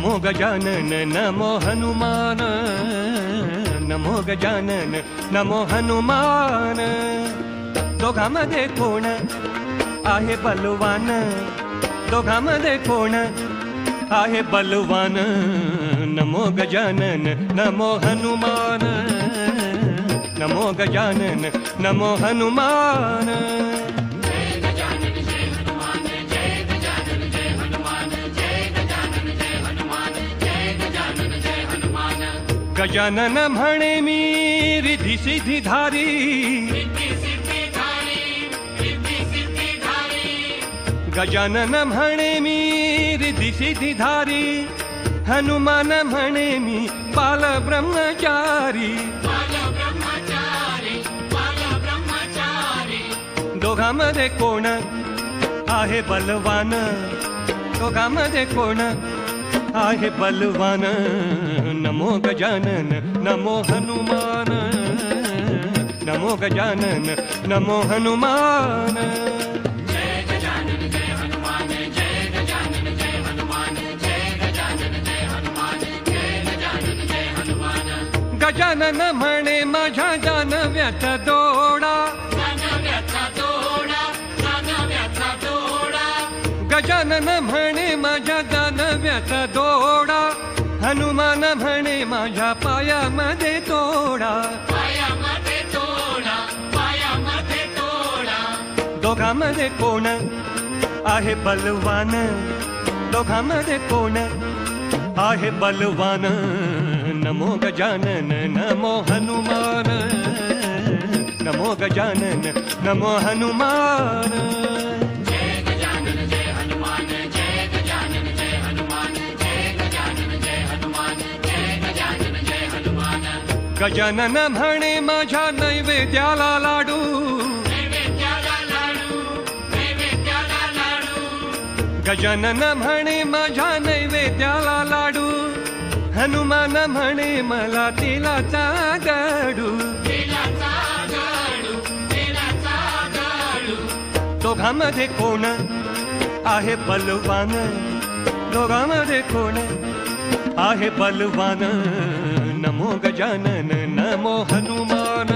नमो गजानन नमो हनुमान, नमो गजानन नमो हनुमान. दोघांमध्ये कोण आहे बलवान, दोघांमध्ये कोण आहे बलवान. नमो गजानन नमो हनुमान, नमो गजानन नमो हनुमान. गजानन म्हणे मी रिद्धी सिद्धी धारी, गजानन म्हणे मी रिद्धी सिद्धी धारी. हनुमान म्हणे मी बाल ब्रह्मचारी, दोघांमध्ये कोण आहे बलवान, दोघांमध्ये कोण आहे बलवान. नमो गजानन नमो हनुमान, नमो गजानन नमो हनुमान. गजानन म्हणे माझ्या जानव्याचा दोडा, गजानन म्हणे माझ्या जानव्याचा दोडा. हनुमान म्हणे माझ्या पायामध्ये तोडा, दोघांमध्ये कोण आहे बलवान, दोघांमध्ये कोण आहे बलवान. नमो गजानन नमो हनुमान, नमो गजानन नमो हनुमान. गजानन म्हणे माझ्या नैवेद्याला लाडू, गजानन म्हणे माझ्या नैवेद्याला लाडू. हनुमान म्हणे मला तिलाचा गडू, दोघांमध्ये कोण आहे बलवान, दोघांमध्ये कोण आहे बलवान. नमो गजानन नमो हनुमान,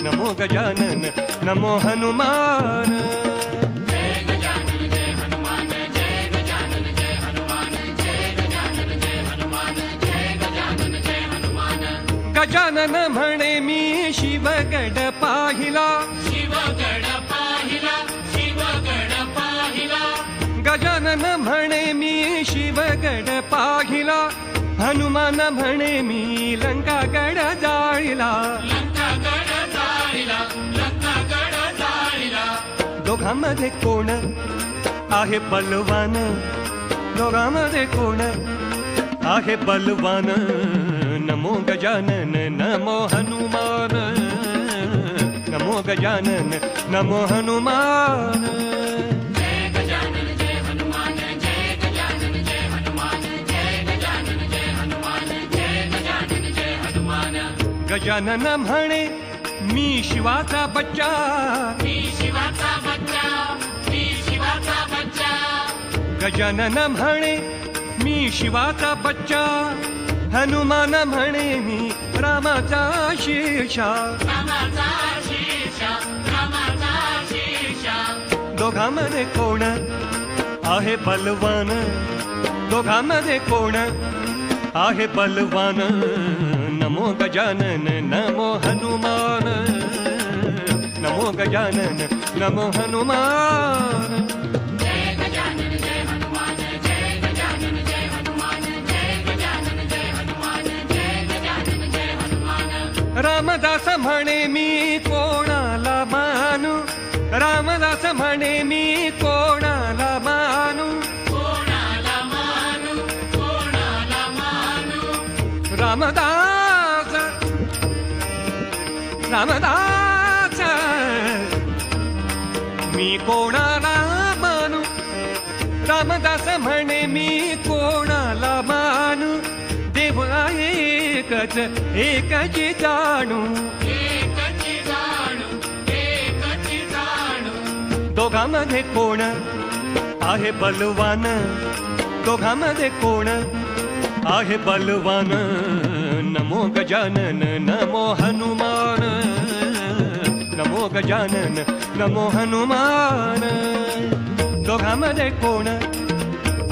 नमो गजानन नमो हनुमान. गजानन म्हणे मी शिवगड पाहिला, गजानन म्हणे मी शिवगड पाहिला. हनुमान म्हणे मी लंकागड जाळीला, दोघांमध्ये कोण आहे बलवान, दोघांमध्ये कोण आहे बलवान. नमो गजानन नमो हनुमान, नमो गजानन नमो हनुमान. गजानन म्हणे मी शिवाचा बच्चा, गजानन म्हणे मी शिवाचा बच्चा. हनुमान म्हणे मी रामाचा शेषा, दोघांमध्ये कोण आहे बलवान, दोघांमध्ये कोण आहे बलवान. नमो गजानन नमो हनुमान, नमो गजानन नमो हनुमान. रामदास म्हणे मी कोणाला मानू, रामदास म्हणे मी कोणाला मानू. रामदास रामदास मी कोणाला मानू. रामदास म्हणे मी कोणाला मानू. देव एकच एकची जाणू, दोघांमध्ये कोण आहे बलवान, दोघांमध्ये कोण आहे बलवान? नमो गजानन नमो हनुमान, नमो गजानन नमो हनुमान. दोघांमध्ये कोण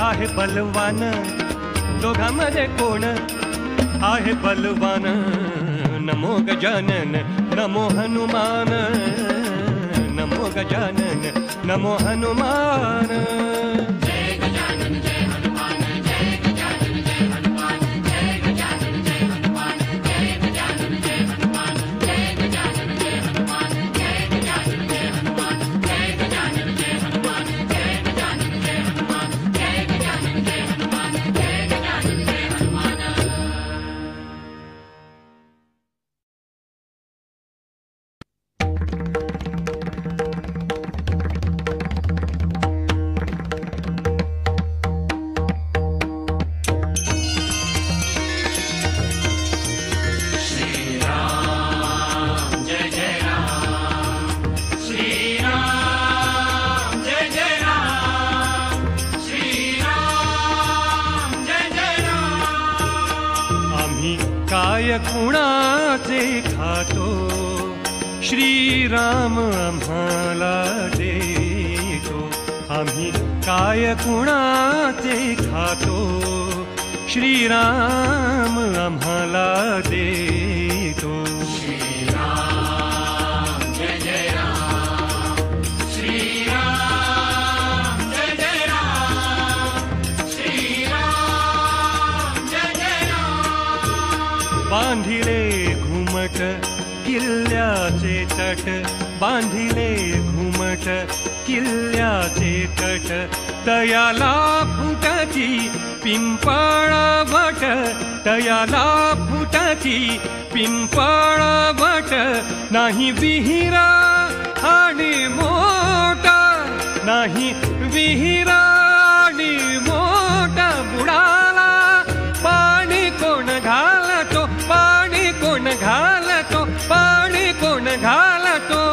आहे बलवान? दोघांमध्ये कोण आहे बलवान? नमो गजानन नमो हनुमान, नमो गजानन नमो हनुमान. जय गजानन जय हनुमान, जय गजानन जय हनुमान, जय गजानन जय हनुमान, जय गजानन जय हनुमान, जय गजानन जय हनुमान, जय गजानन जय हनुमान, जय गजानन जय हनुमान, जय गजानन जय हनुमान, जय गजानन जय हनुमान, जय गजानन जय हनुमान. काय कुणाचे खातो, श्रीराम आम्हाला देतो. आम्ही काय कुणाचे खातो, श्रीराम आम्हाला देतो. श्रीराम जय जय राम, श्रीराम जय जय राम, श्रीराम जय जय राम. बांधिले घुमट किल्ल्याचे तट, बांधिले घुमट किल्ल्याचे तट. तयाला फुटती पिंपळवट, तयाला फुटती पिंपळवट. नाही विहीर आणि मोठा, नाही विहीर आणि मोठा. बुडाला पाणी कोण घालतो, पाणी कोण घालतो, पाणी कोण घालतो.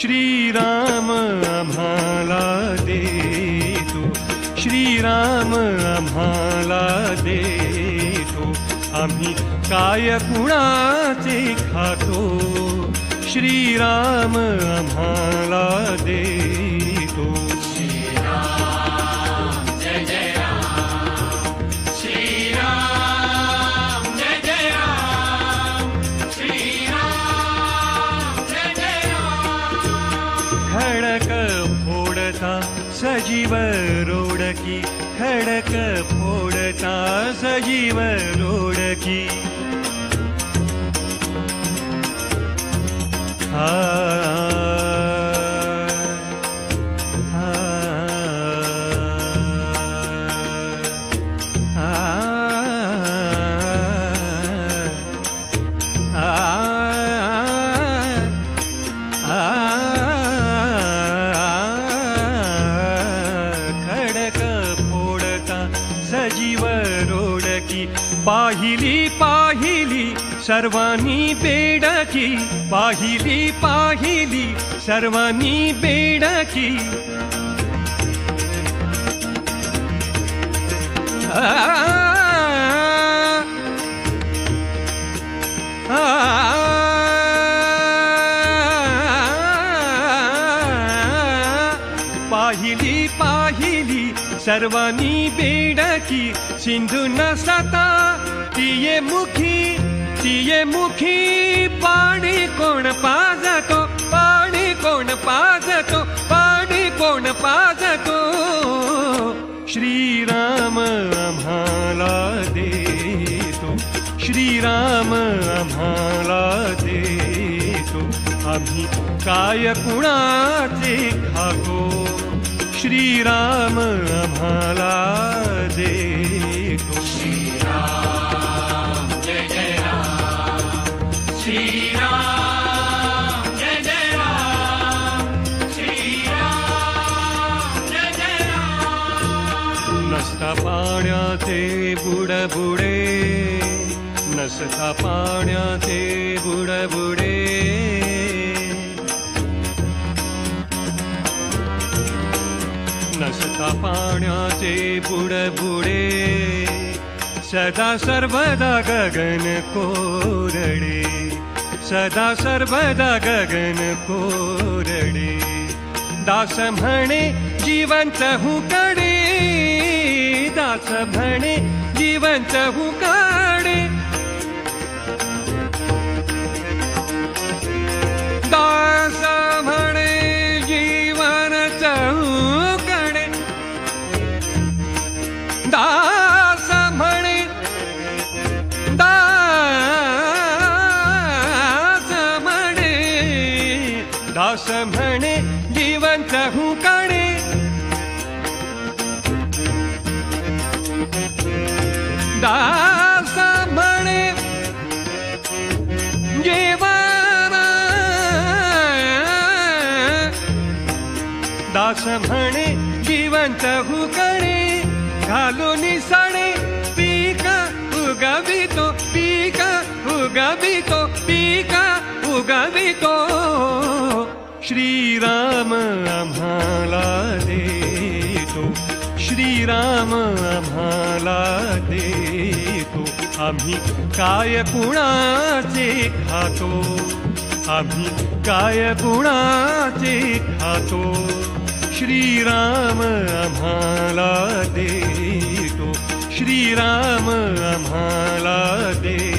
श्रीराम आम्हाला देतो, श्रीराम आम्हाला देतो. आम्ही काय कुणाचे खातो, श्रीराम आम्हाला देतो. श्रीराम जय जय राम, श्रीराम जय जय राम, श्रीराम जय जय राम. खडक फोडता सजीव रोडकी, खडक फोडता सजीव रोडकी. आ पाहिली पाहिली सर्वांनी बेडकी, पाहिली पाहिली सर्वांनी बेडकी. पाहिली पाहिली सर्वांनी बेडकी. सिंधू नसता तिये मुखी, तिये मुखी. पाणी कोण पाजतो, पाणी कोण पाजतो, पाणी कोण पाजतो. श्रीराम आम्हाला देतो, श्रीराम आम्हाला देतो. आम्ही काय कुणाचे खातो, श्रीराम आम्हाला देतो. श्रीराम जय जय राम, श्रीराम जय जय राम, श्रीराम जय जय राम. नसता पाण्याचे बुडबुडे, नसता पाण्याचे बुडबुडे. नसता नसता पाण्याचे बुडबुडे सदा सर्वदा गगन कोरडे सदा सर्वदा गगन कोरडे दास म्हणे जिवंत हुकडे दास म्हणे जिवंत हुकडे दास म्हणे जीवनच हुकडे दास म्हणे दास म्हणे जिवंत हुकडे दास म्हणे जीवन दास म्हणे जिवंत हुकडे घालून सणे पीक उगवितो पीक उगवितो पीक उगवितो श्रीराम आम्हाला देतो श्रीराम आम्हाला देतो आम्ही काय कुणाचे खातो आम्ही काय कुणाचे खातो श्रीराम आम्हाला देतो श्रीराम आम्हाला देतो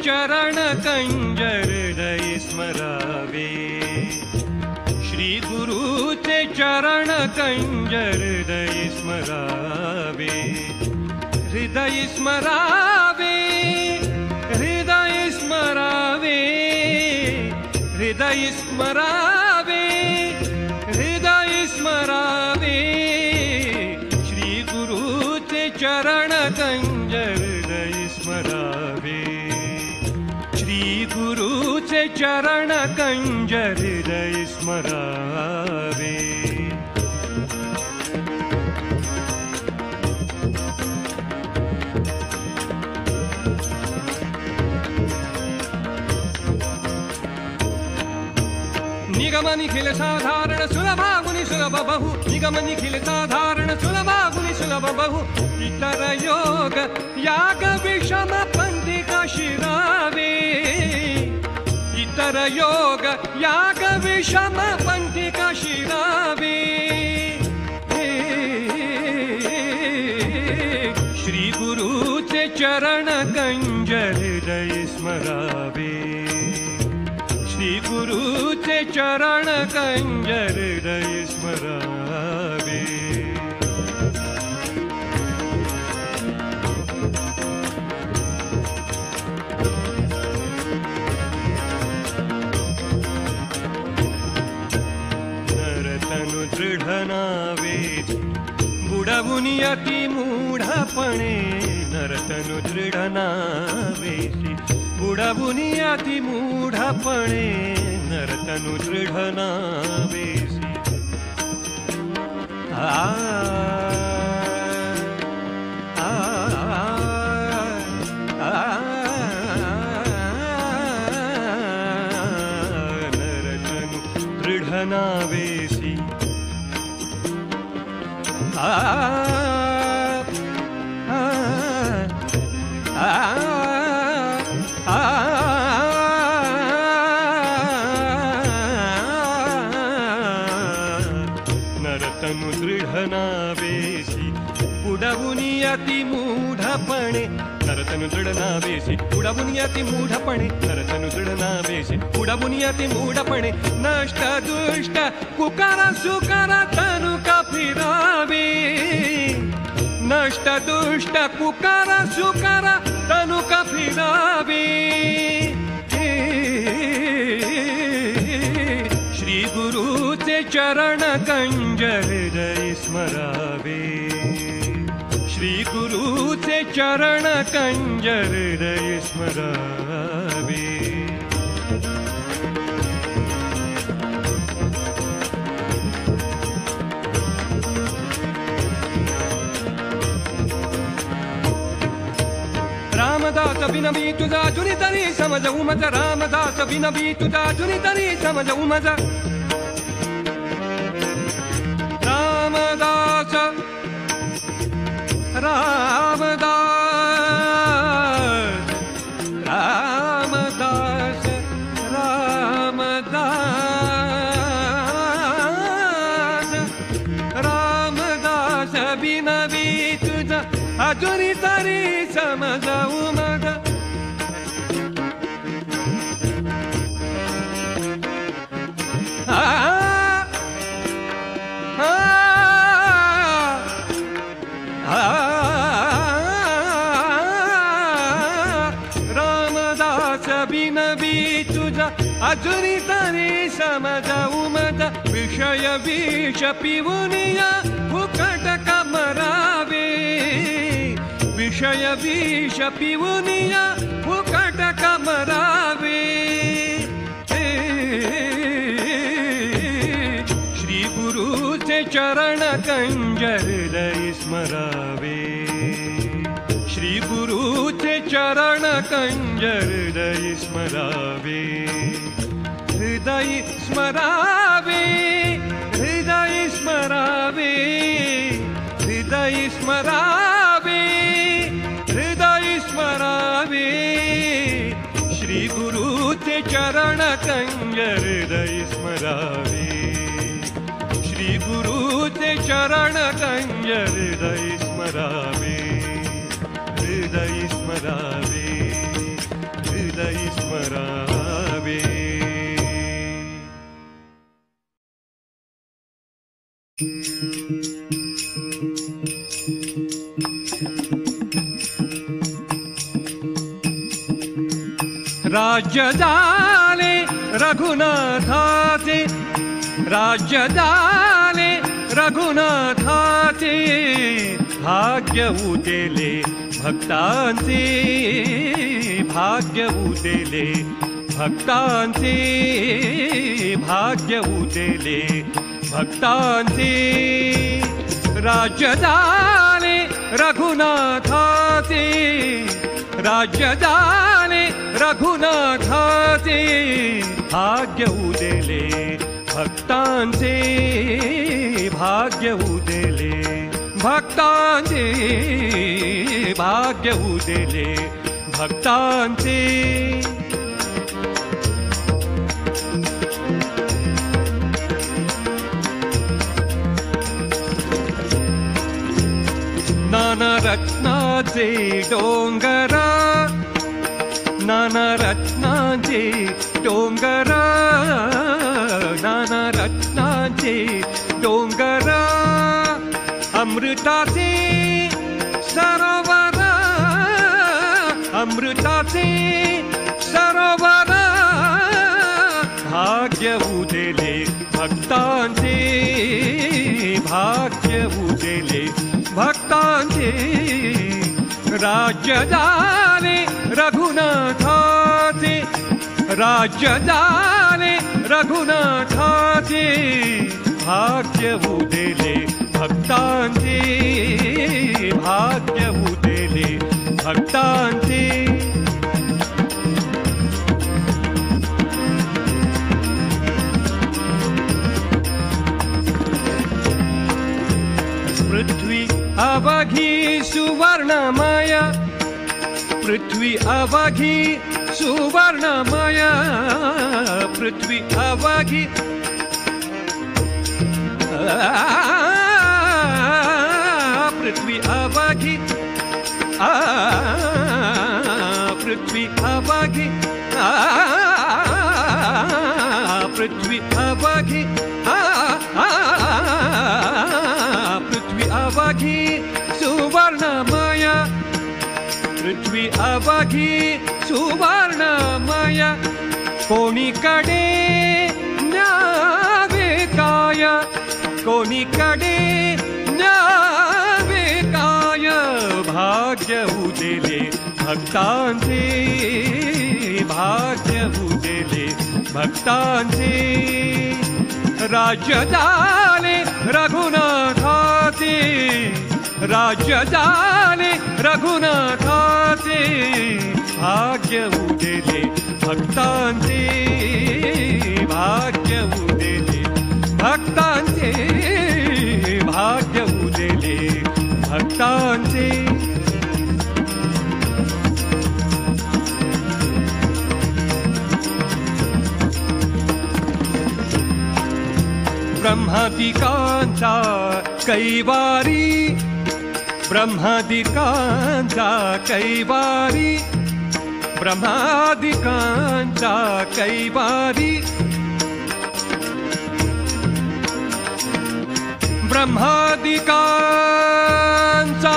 चरण कंजर हृदय स्मरावे श्री गुरुचे चरण कंजर हृदय स्मरावे हृदय स्मरावे हृदय स्मरावे हृदय स्मरावे हृदय स्मरावे श्री गुरुचे चरण कंजर हृदय स्मरावे गुरुचे चरण कंजर हृदय स्मरावे निगम निखिल साधारण सुलभा गुणी सुलभ बहु निगम निखिल साधारण सुलभा गुणी सुलभ बहु इतर योग याग विषम पंथिका शिरावे इतर योग याग विषम पंथिका शिरावे श्री गुरुचे चरण कंजर हृदय स्मरावे श्री गुरुचे चरण कंजर हृदय स्मरावे नरतनु दृढ नावे बुडवून अति मूढपणे नरतनु दृढ नावेसी बुडवून अति मूढपणे नरतनु दृढ नावेसी नरतनु दृढ नावेसी नरतनु दृढ नावेसी बुडवून अति मूढपणे नरतनु दृढ नावेसी बुडवून अति मूढपणे नरतनु दृढ नावेसी बुडवून अति मूढपणे नष्ट दुष्ट कुकार सुकार तनु का फिरावे नष्ट दुष्ट कुकार सुकार तनुक फिरावे श्री गुरुचे चरण कंज हृदय स्मरावे श्री गुरुचे चरण कंज हृदय स्मरावे रामदास बिनवी तुझा जुनी तरी समज उमज रामदास बिनवी तुझा जुनी तरी समज उमज रामदास रामदास रामदास रामदास रामदास बिनवी तुझा अजुनी तरी समज उमज रामदास बिनवी तुझा अजुनी तरी समज उमज विषय विष पिवुनिया फुकट कमरावे विषय विष पिवुनिया फुकट कमरावे श्री गुरुचे चरण कंज हृदय स्मरावे श्री गुरुचे चरण कंज हृदय स्मरावे हृदय स्मरावे हृदय स्मरावे हृदय स्मरावे हृदय स्मरावे श्री गुरुचे चरण कंज हृदय स्मरावे श्री गुरुचे चरण कंज हृदय स्मरावे हृदय स्मरावे हृदय स्मरावे राज्य झाले रघुनाथाचे राज्य झाले रघुनाथाचे भाग्य उदेले भक्तांचे भाग्य उदेले भक्तांचे भाग्य उदेले भक्तांचे राज्य झाले रघुनाथाचे राज्य झाले रघुनाथाचे भाग्य उदेले भक्तांचे भाग्य उदेले भक्तांचे भाग्य उदेले भक्तांचे नाना रत्नाचे डोंगरा नाना रत्नाचे डोंगरा नाना रत्नाचे डोंगरा अमृताचे सरोवर अमृताचे सरोवर भाग्य उदेले भक्तांचे भाग्य उदेले भक्तांचे राज्य झाले रघुनाथाचे राज्य झाले रघुनाथाचे भाग्य उदेले भक्तांचे भाग्य उदेले भक्तांचे पृथ्वी अवघी सुवर्णमय पृथ्वी अवघी सुवर्णमय पृथ्वी अवघी पृथ्वी अवघी पृथ्वी अवघी पृथ्वी अवघी पृथ्वी अवघी सुवर्णमय पृथ्वी अवघी सुवर्णमय कोणीकडे न्यावे काय कोणीकडे न्यावे काय भाग्य उदेले भक्तांचे भाग्य उदेले भक्तांचे राज्य झाले रघुनाथाचे राज्य झाले रघुनाथाचे भाग्य उदेले भक्तांचे भाग्य उदेले भक्तांचे भाग्य उदेले भक्तांचे ब्रह्मादिकांचा कैवारी ब्रह्मादिकांचा कैवारी ब्रह्मादिकांचा कैवारी ब्रह्मादिकांचा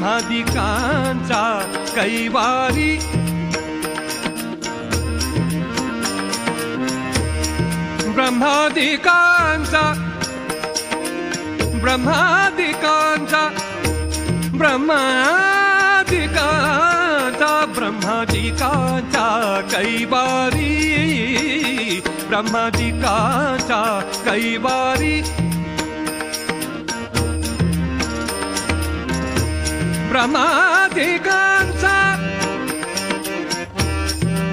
ब्रह्मादिकांचा कैवारी ब्रह्मादिकांचा ब्रह्मादिकांचा ब्रह्मादिकांचा ब्रह्मादिकांचा कैवारी ब्रह्मादिकांचा कैवारी ब्रह्मादिकांचा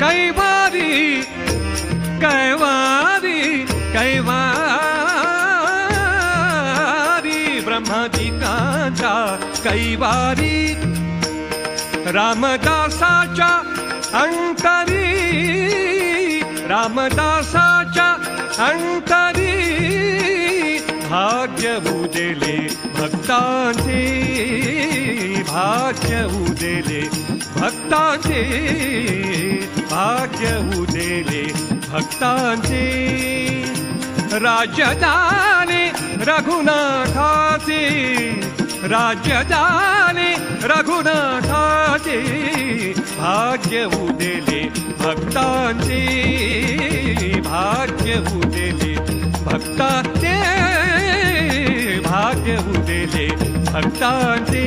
कैवारी कैवारी कैवारी ब्रह्मादिकांचा कैवारी रामदासाच्या अंतरी रामदासाच्या अंतरी भाग्य उदेले भक्तांचे भाग्य उदेले भक्तांचे भाग्य उदेले भक्तांचे राज्य झाले रघुनाथाचे राज्य झाले रघुनाथाचे भाग्य उदेले भक्तांचे भाग्य उदेले भक्तांचे भाग्य उदेले भक्तांचे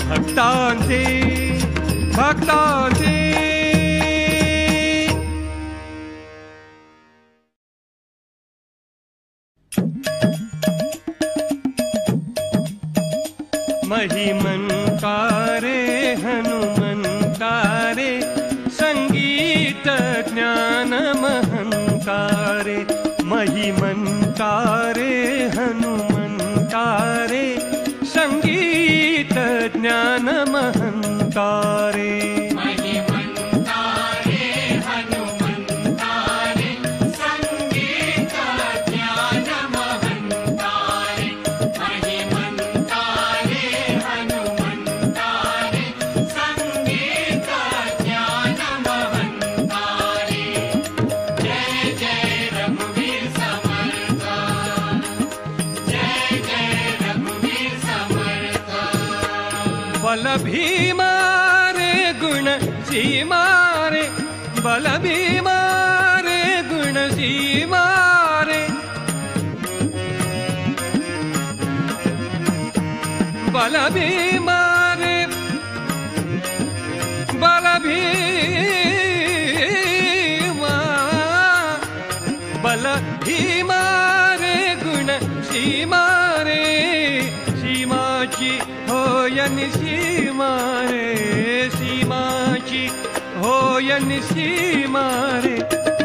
भक्तांचे भक्तांचे महिमंतारे हनुमंतारे संगीत ज्ञान महंतारे महिमंतारे हनुमंतारे संगीत ज्ञान महंतारे बल भीमारे गुण सीमारे बल भीमारे गुण सीमारे बल भीमारे बल भीमा बल भीमारे गुण सीमारे सीमाची होयन सीमारे सीमाची होयन सीमारे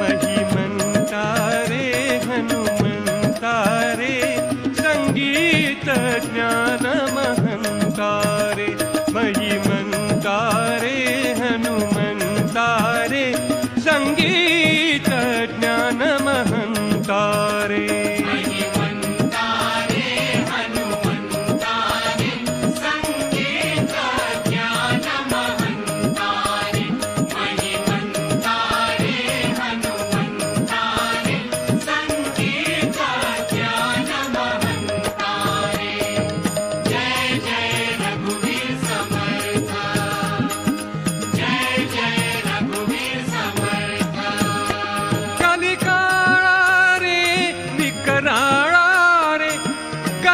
महिमंतारे हनुमंतारे संगीत ज्ञान महंतारे महिमंतारे हनुमंतारे संगीत ज्ञान महंतारे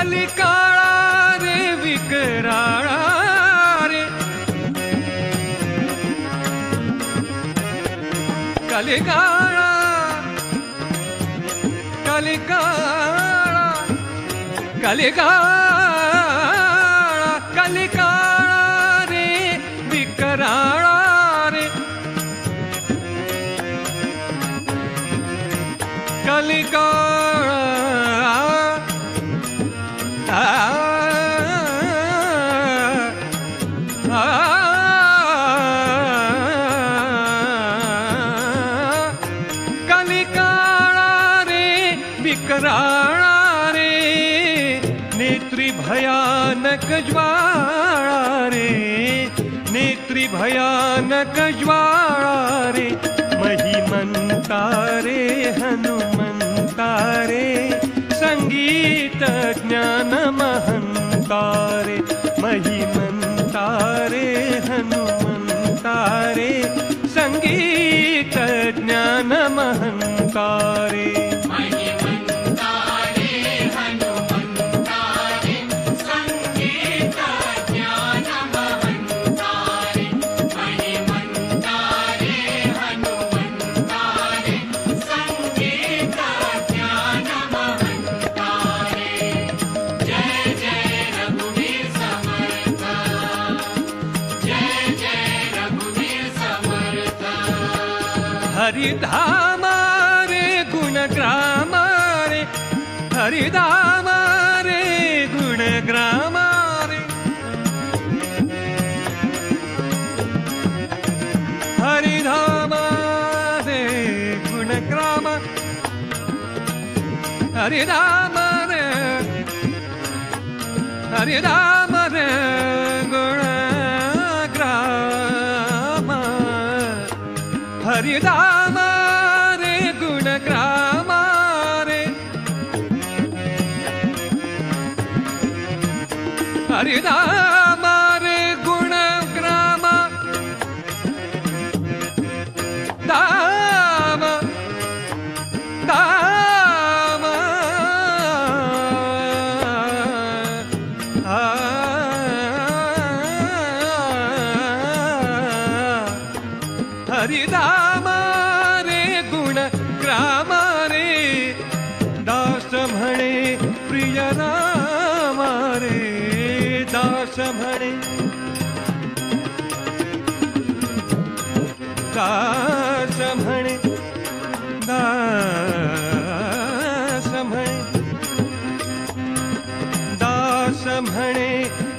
कलिकाळा रे विकराळा रे कलिकाळा कलिकाळा कलिकाळा कलिकाळा रे विकराळा रे कलिकाळा कलिकाळा रे विकराळा रे नेत्री भयानक ज्वाळा रे नेत्री भयानक ज्वाळा रे महिमंता रे हनुमंता रे संगीत ज्ञान महंता रे महिमंता रे हनुमंता रे संगीत ज्ञान महंता रे हरिधामा रे गुणग्राम रे हरिधामा रे गुणग्राम रे हरिधामा रे गुणग्राम हरिधाम रे हरिधाम रे गुणग्राम हरिधाम रे गुणग्राम रे हरिधाम रे गुणग्राम धाम धाम हरिधाम रे गुणग्राम रे दास म्हणे प्रिय राम रे दास म्हणे दास म्हणे दास म्हणे दास म्हणे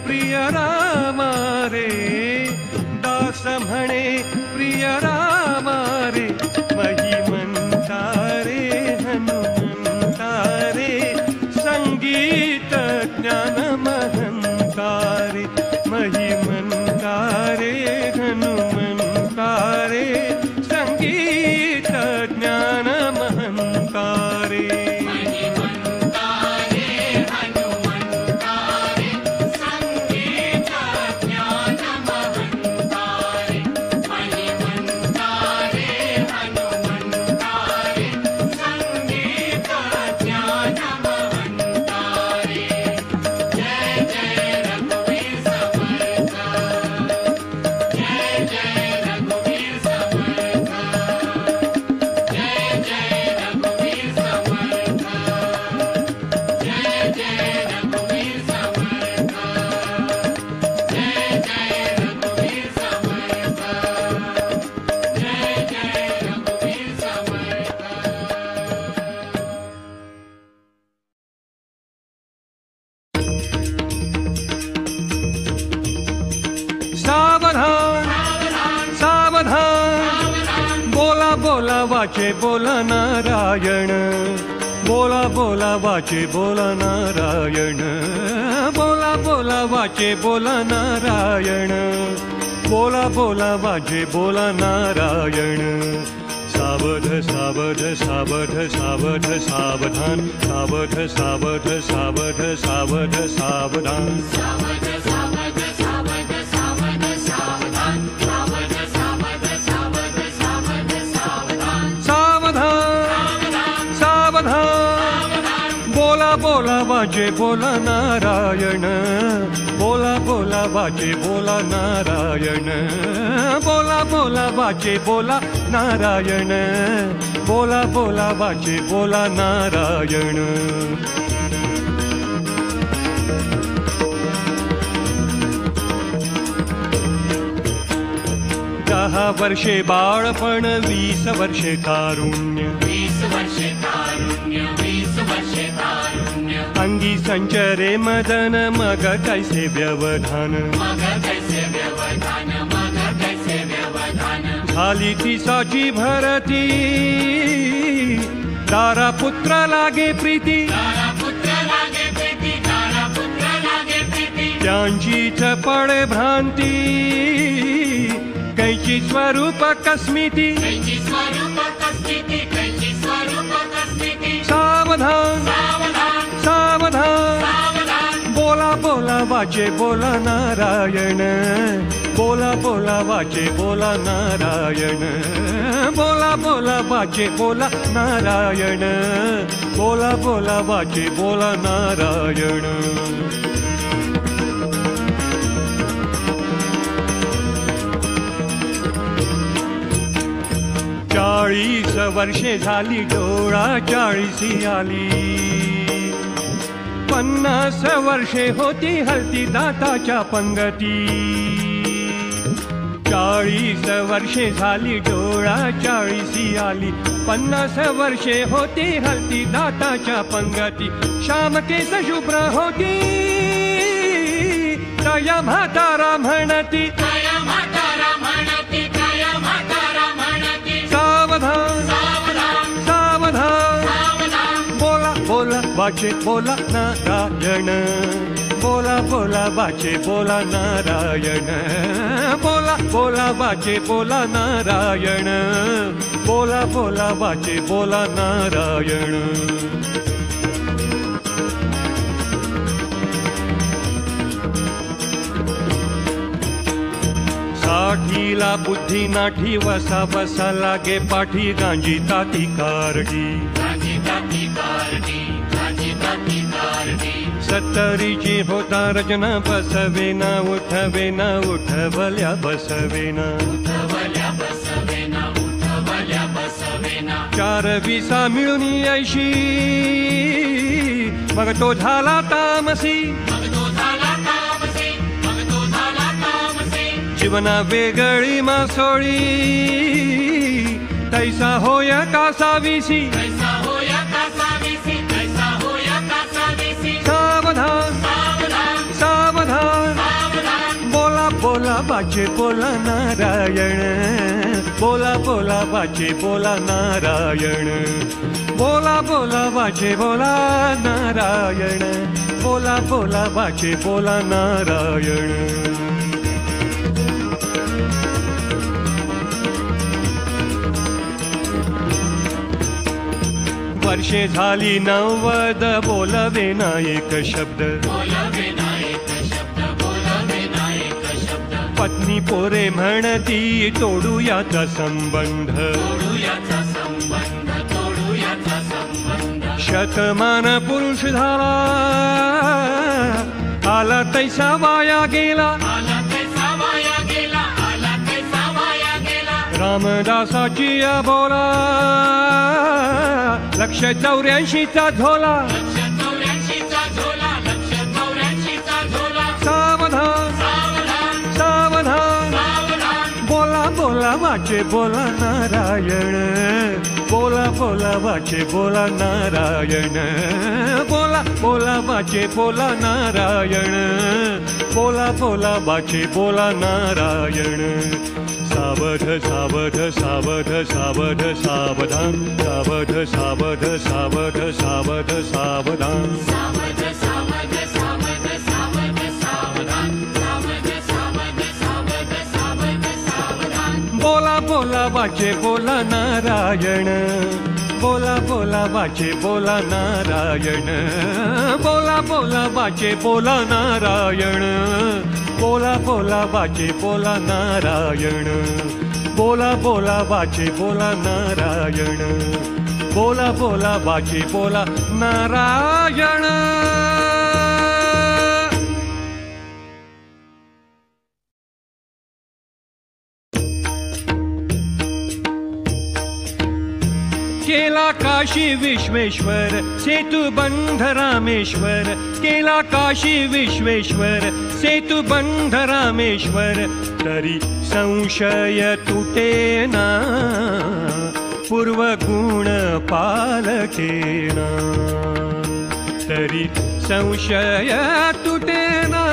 प्रिय राम रे दास म्हणे प्रिय राम रे महिमंता रे हनुमंता रे संगीत ज्ञान महंता रे महिमंता रे हनुमंता रे संगीत ज्ञान महंता रे वाचे बोला नारायण बोला बोला वाचे बोला नारायण बोला बोला वाचे बोला नारायण बोला बोला वाचे बोला नारायण सावध सावध सावध सावध सावधान सावध सावध सावध सावध सावधान सावध सावध सावध सावध सावधान सावध सावध सावध सावध सावधान सावधान सावधान बोला बोला बोला वाचे बोला नारायण बोला बोला वाचे बोला नारायण बोला बोला वाचे बोला नारायण बोला बोला वाचे बोला नारायण. 10 वर्षे बाळपण 20 वर्षे तारुण्य 20 वर्षे तारुण्य 20 वर्षे तारुण्य अंगी संचरे मदन मग कैसे व्यवधान मग कैसे व्यवधान मग कैसे व्यवधान झाली ती साची भरती दारा पुत्र लागे प्रीती दारा पुत्र लागे प्रीती दारा पुत्र लागे प्रीती त्यांचीच पडे भ्रांती कैची स्वरूप कस्मिती कैची स्वरूप कस्मिती कैची स्वरूप कस्मिती सावधान सावधान सावधान सावधान बोला बोला वाचे बोला नारायण बोला बोला वाचे बोला नारायण बोला बोला वाचे बोला नारायण बोला बोला वाचे बोला नारायण. 40 वर्षे झाली डोळा 40 आली 50 वर्षे होती हलती दाताच्या पंगती 40 वर्षे झाली डोळा 40 आली 50 वर्षे होती हलती दाताच्या पंगती श्याम केस शुभ्र होती तया म्हातारा म्हणती तया म्हातारा म्हणती तया म्हातारा म्हणती सावधान सावधान सावधान सावधान बोला बोला वाचे बोला नारायण बोला बोला वाचे बोला नारायण बोला बोला वाचे बोला नारायण बोला बोला वाचे बोला नारायण. साठीला बुद्धी नाठी वसा वसा लागे पाठी गांजी ताती कारडी गांजी ताती कारडी गांजी ताती कारडी 70ची होता रचना बसवेना उठवेना उठवल्या बसवेना उठवल्या बसवेना उठवल्या बसवेना 4 मिळून 80 मग तो झाला तामसी मग तो झाला तामसी मग तो झाला तामसी जीवना वेगळी मासोळी तैसा होय कासावीसी कैसा होया कासावीसी कैसा होया कासावीसी सावधान सावधान सावधान सावधान बोला बोला वाचे बोला नारायण बोला बोला वाचे बोला नारायण बोला बोला वाचे बोला नारायण बोला बोला वाचे बोला नारायण. वर्षे झाली 90 बोलवे ना एक शब्द बोलवे ना एक शब्द बोलवे ना एक शब्द पत्नी पोरे म्हणती तोडू याचा संबंध तोडूयाचा संबंध तोडूयाचा संबंध शतमान पुरुष झाला आला तैसा वाया गेला आला कैसा वाया गेला आला कैसा वाया गेला रामदासाची या बोला 184चा झोला 184चा झोला 184चा झोला सावधान सावधान सावधान सावधान बोला बोला वाचे बोला नारायण बोला बोला वाचे बोला नारायण बोला बोला वाचे बोला नारायण बोला बोला वाचे बोला नारायण. सावध सावध सावध सावध सावधान सावध सावध सावध सावध सावधान सावध सावध सावध सावध सावधान सावध सावध सावध सावध सावधान बोला बोला वाचे बोला नारायण बोला बोला वाचे बोला नारायण बोला बोला वाचे बोला नारायण बोला बोला वाचे बोला नारायण बोला बोला वाचे बोला नारायण बोला बोला वाचे बोला नारायण. केला काशी विश्वेश्वर सेतुबंध रामेश्वर. केला काशी विश्वेश्वर सेतुबंध रामेश्वर. तरी संशय तुटेना पूर्वगुण पालकेना. तरी संशय तुटेना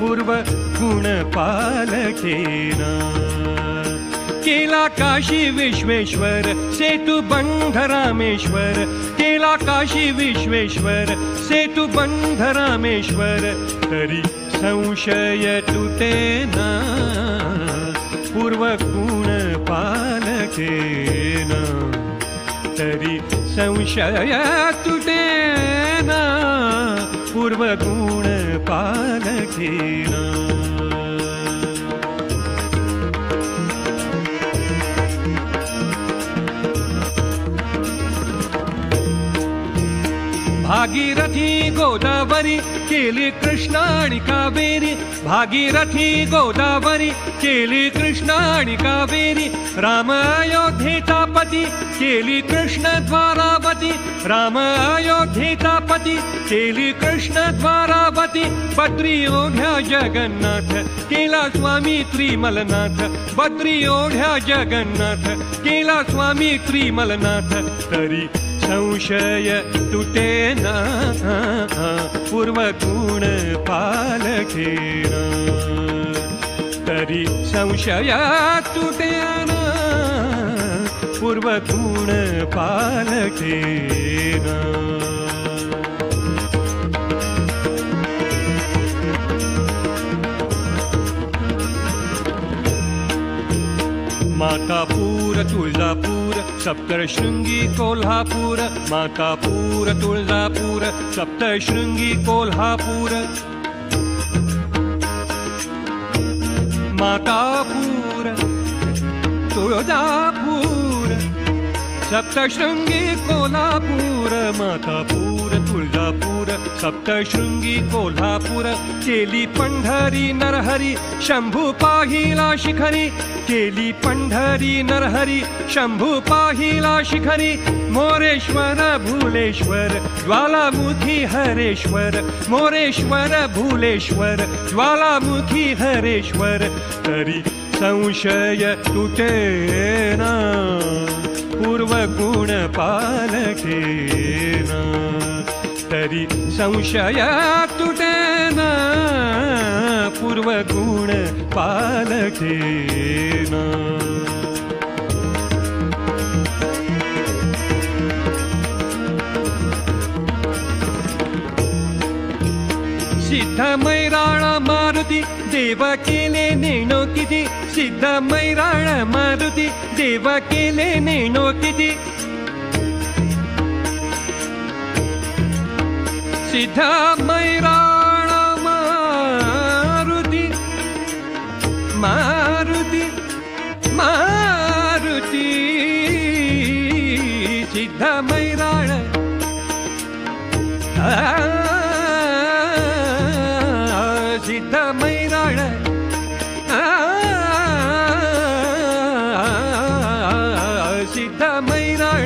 पूर्वगुण पालकेना. केला काशी विश्वेश्वर सेतुबंध रामेश्वर. केला काशी विश्वेश्वर सेतुबंध रामेश्वर. तरी संशय तुटेना पूर्वगुण पालकेना. तरी संशय तुटेना पूर्वगुण पालकेना. भागीरथी गोदावरी केली कृष्णा आणि कावेरी. भागीरथी गोदावरी केली कृष्णा आणि कावेरी. राम अयोध्येचा पती केली कृष्ण द्वारावती. राम अयोध्येचा पती केली कृष्ण द्वारावती. बद्री ओढ्या जगन्नाथ केला स्वामी त्रिमलनाथ. बद्री ओढ्या जगन्नाथ केला स्वामी त्रिमलनाथ. तरी संशय तुटेना पूर्वगुण पालकेना. तरी संशय तुटेना पूर्वगुण पालकेना. मातापूर तुळजापूर सप्तशृंगी कोल्हापूर. मातापूर तुळजापूर सप्तशृंगी कोल्हापूर. मातापूर तुळजापूर सप्तशृंगी कोल्हापूर. मातापूर तुळजापूर सप्तशृंगी कोल्हापूर. केली पंढरी नरहरी शंभू पाहिला शिखरी. केली पंढरी नरहरी शंभू पाहिला शिखरी. मोरेश्वर भूलेश्वर ज्वालामुखी हरेश्वर. मोरेश्वर भूलेश्वर ज्वालामुखी हरेश्वर. तरी संशय तुटेना पूर्वगुण पालकेना. तरी संशय तुटेना पूर्वगुण पालकेना. सिद्ध मैराळ मारुती देव केले नेणो किती. सिद्ध मैराळ मारुती देव केले नेणो किती. सिद्ध मैराळ मारुती मारुती मारुती. सिद्ध मैराळ सिद्ध मैराळ सिद्ध मैराळ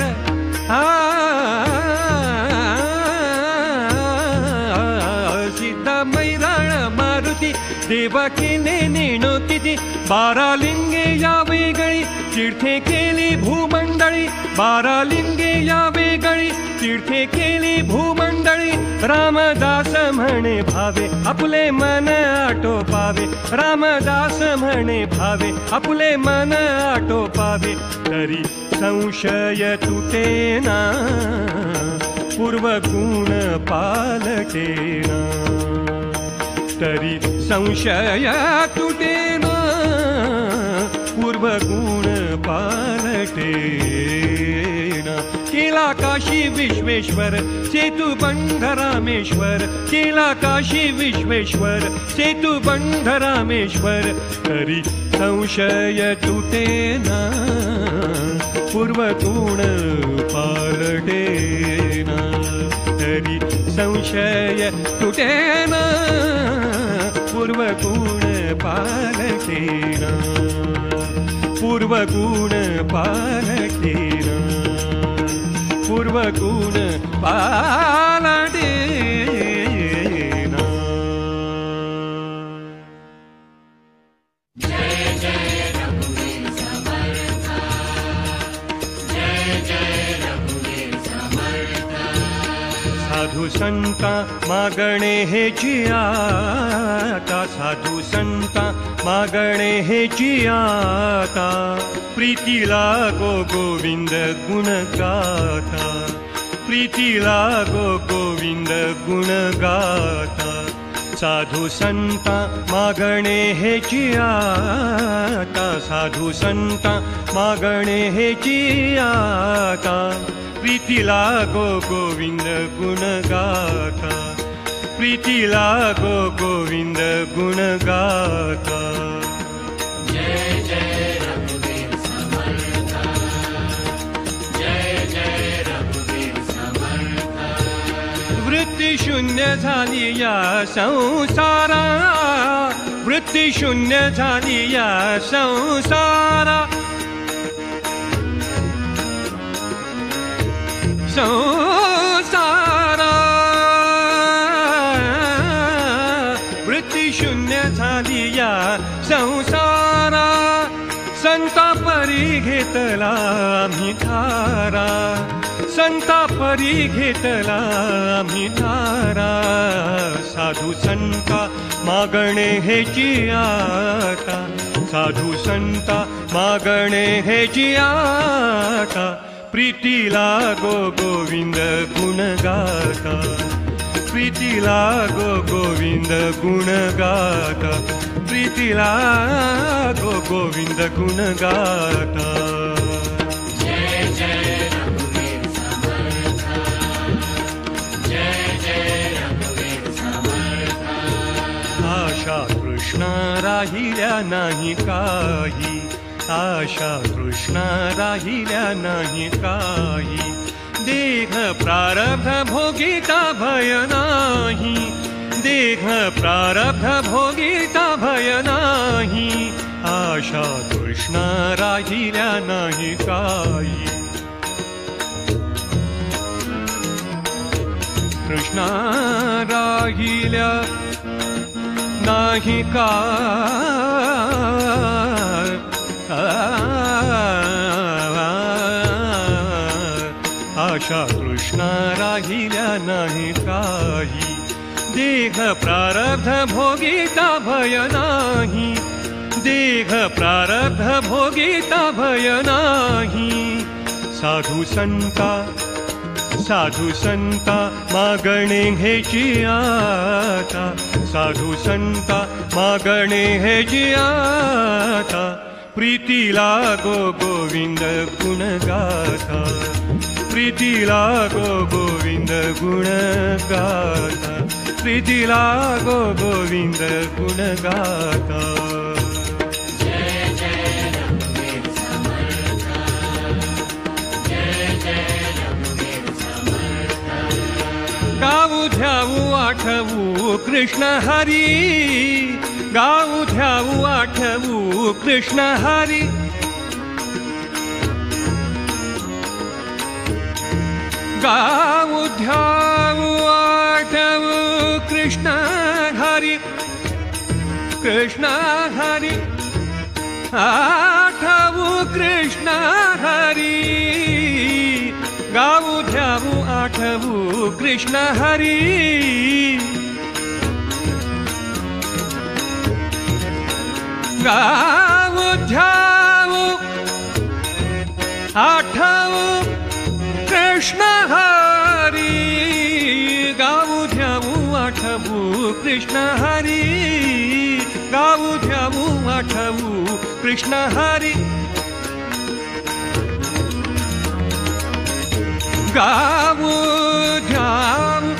सिद्ध मैराळ मारुती देव केले नेणो किती. 12 लिंगे या वेगळी तीर्थे केली भूमंडळी. 12 लिंगे या वेगळी तीर्थे केली भूमंडळी. रामदास म्हणे भावे आपले मन आटोपावे. रामदास म्हणे भावे आपले मन आटोपावे. तरी संशय तुटेना पूर्वगुण पालकेना. तरी संशय तुटेना पूर्वगुण पालकेना. केला काशी विश्वेश्वर सेतुबंध रामेश्वर. केला काशी विश्वेश्वर सेतुबंध रामेश्वर. तरी संशय तुटेना पूर्वगुण पालटेना तरी संशय तुटेना पूर्वगुण पालटेना पूर्वगुण पालटेना पूर्वगुण पालटेना साधु संता मागणे हेची आता साधु संता मागणे हेची आता प्रीतीला गो गोविंद गुण गाता प्रीतीला गो गोविंद गुण गाता साधु संता मागणे हेची आता साधु संता मागणे हेची आता प्रीतीला गो गोविंद गुण गाता प्रीतीला गो गोविंद गुण गाता जय जय रघुवीर समर्था जय जय रघुवीर समर्था वृत्ती शून्य झाली या संसारा वृत्ती शून्य झाली या संसारा संसारा वृत्ती शून्य झाली या संसारा संता परी घेतला आम्ही थारा संता परी घेतला आम्ही थारा साधू संता मागणे हेची आता साधू संता मागणे हेची आता प्रीतीला गो गोविंद गुण गाता प्रीतीला गो गोविंद गुण गाता प्रीतीला गो गोविंद गुण गाता जय जय रघुवीर समर्था जय जय रघुवीर समर्था आशा कृष्णा राहिल्या नाही काही आशा कृष्णा राहिल्या नाही काही देह प्रारब्ध भोगिता भय नाही देह प्रारब्ध भोगिता भय नाही आशा कृष्णा राहिल्या नाही काही कृष्णा राहिल्या नाही काय आशा कृष्णा राहिल्या नाही काही देह प्रारब्ध भोगिता भय नाही देह प्रारब्ध भोगिता भय नाही साधू संता मागणे हेची आता साधू संता मागणे हेची आता प्रीतीला गो गोविंद गुण गाता प्रीतीला गो गोविंद गुण गाता प्रीतीला गो गोविंद गुण गाता जय जय रघुवीर समर्था जय जय रघुवीर समर्था गाऊ ध्याऊ आठवू कृष्ण हरी गाऊ ध्याऊ आठवू कृष्ण हरी गाऊ ध्याऊ आठवू कृष्ण हरी कृष्ण हरी आठवू कृष्ण हरी गाऊ ध्याऊ आठवू कृष्ण हरी गाऊ ध्याऊ आठवू कृष्ण हरी गाऊ ध्याऊ आठवू कृष्ण हरी गाऊ ध्याऊ आठवू कृष्ण हरी गाऊ ध्याऊ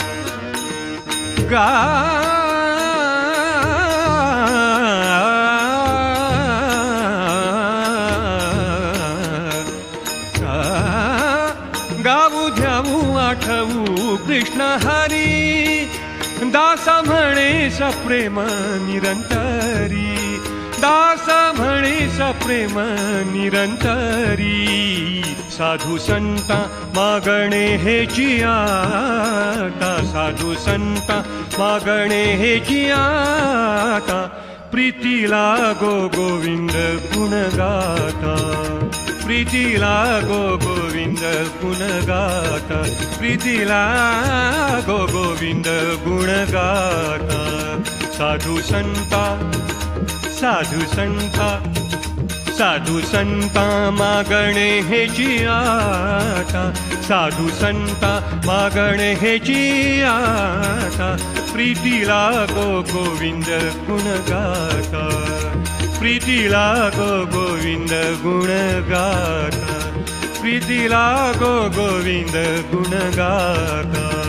कृष्ण हरी दास म्हणे सप्रेम निरंतरी दास म्हणे सप्रेम निरंतरी साधू संता मागणे हेची आता साधू संता मागणे हेची आता प्रीतीला गो गोविंद गुण गाता प्रीतीला गो गोविंद गुण गाता प्रीतीला गो गोविंद गुण गाता साधू संता साधू संता साधू संता मागणे हेची आता साधू संता मागणे हेची आता प्रीतीला गो गोविंद गुण गाता प्रीतीला गो गोविंद गुण गाता प्रीतीला गो गोविंद गुण गाता